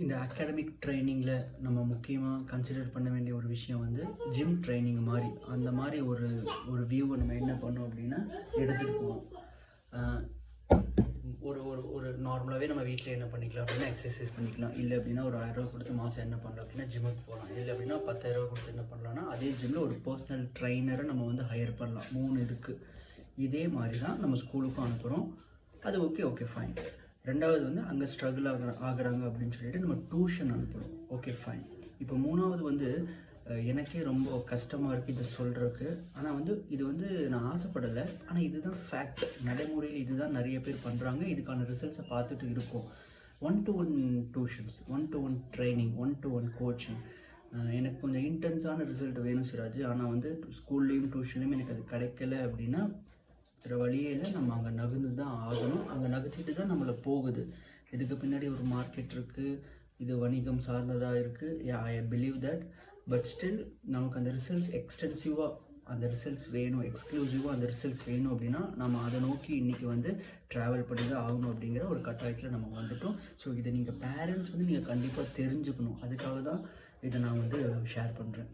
இந்த அகாடமிக் ட்ரைனிங்கில் நம்ம முக்கியமாக கன்சிடர் பண்ண வேண்டிய ஒரு விஷயம் வந்து ஜிம் ட்ரைனிங் மாதிரி அந்த மாதிரி ஒரு வியூவை நம்ம என்ன பண்ணோம் அப்படின்னா எடுத்துகிட்டு போகணும். ஒரு ஒரு ஒரு நார்மலாகவே நம்ம வீட்டில் என்ன பண்ணிக்கலாம் அப்படின்னா எக்ஸசைஸ் பண்ணிக்கலாம். இல்லை அப்படின்னா ஒரு 1000 ரூபா கொடுத்து மாதம் என்ன பண்ணலாம் அப்படின்னா ஜிம்முக்கு போகலாம். இல்லை அப்படின்னா 10,000 ரூபா கொடுத்து என்ன பண்ணலாம்னா அதே ஜிம்மில் ஒரு பர்சனல் ட்ரைனரை நம்ம வந்து ஹையர் பண்ணலாம். 3 இருக்குது. இதே மாதிரி தான் நம்ம ஸ்கூலுக்கும் அனுப்புகிறோம். அது ஓகே ஃபைன். ரெண்டாவது வந்து அங்கே ஸ்ட்ரகிள் ஆகுறாங்க அப்படின்னு சொல்லிட்டு நம்ம டியூஷன் அனுப்புகிறோம். Okay fine. இப்போ மூணாவது வந்து எனக்கே ரொம்ப கஷ்டமாக இருக்குது இதை சொல்கிறதுக்கு. ஆனால் வந்து இது வந்து நான் ஆசைப்படலை, ஆனால் இதுதான் ஃபேக்ட். நடைமுறையில் இதுதான் நிறைய பேர் பண்ணுறாங்க. இதுக்கான ரிசல்ட்ஸை பார்த்துட்டு இருக்கோம். 1-to-1 tuitions, 1-to-1 training, 1-to-1 coaching. எனக்கு கொஞ்சம் இன்டென்ஸான ரிசல்ட் வேணும் சிராஜ். ஆனால் வந்து ஸ்கூல்லேயும் டியூஷன்லேயும் எனக்கு அது கிடைக்கல அப்படின்னா வேறு வழியில் நம்ம அங்கே நகர்ந்து தான் ஆகணும். அங்கே நகர்த்திட்டு தான் நம்மளை போகுது. இதுக்கு பின்னாடி ஒரு மார்க்கெட் இருக்குது, இது வணிகம் சார்ந்ததாக இருக்குது. I believe that. But still நமக்கு அந்த ரிசல்ட்ஸ் எக்ஸ்டென்சிவாக அந்த ரிசல்ட்ஸ் வேணும், எக்ஸ்க்ளூசிவாக அந்த ரிசல்ட்ஸ் வேணும் அப்படின்னா நம்ம அதை நோக்கி இன்றைக்கி வந்து ட்ராவல் பண்ணி தான் ஆகணும் அப்படிங்கிற ஒரு கட்டாயத்தில் நம்ம வந்துட்டோம். ஸோ இதை நீங்கள் பேரண்ட்ஸ் வந்து நீங்கள் கண்டிப்பாக தெரிஞ்சுக்கணும். அதுக்காக தான் இதை நான் வந்து ஷேர் பண்ணுறேன்.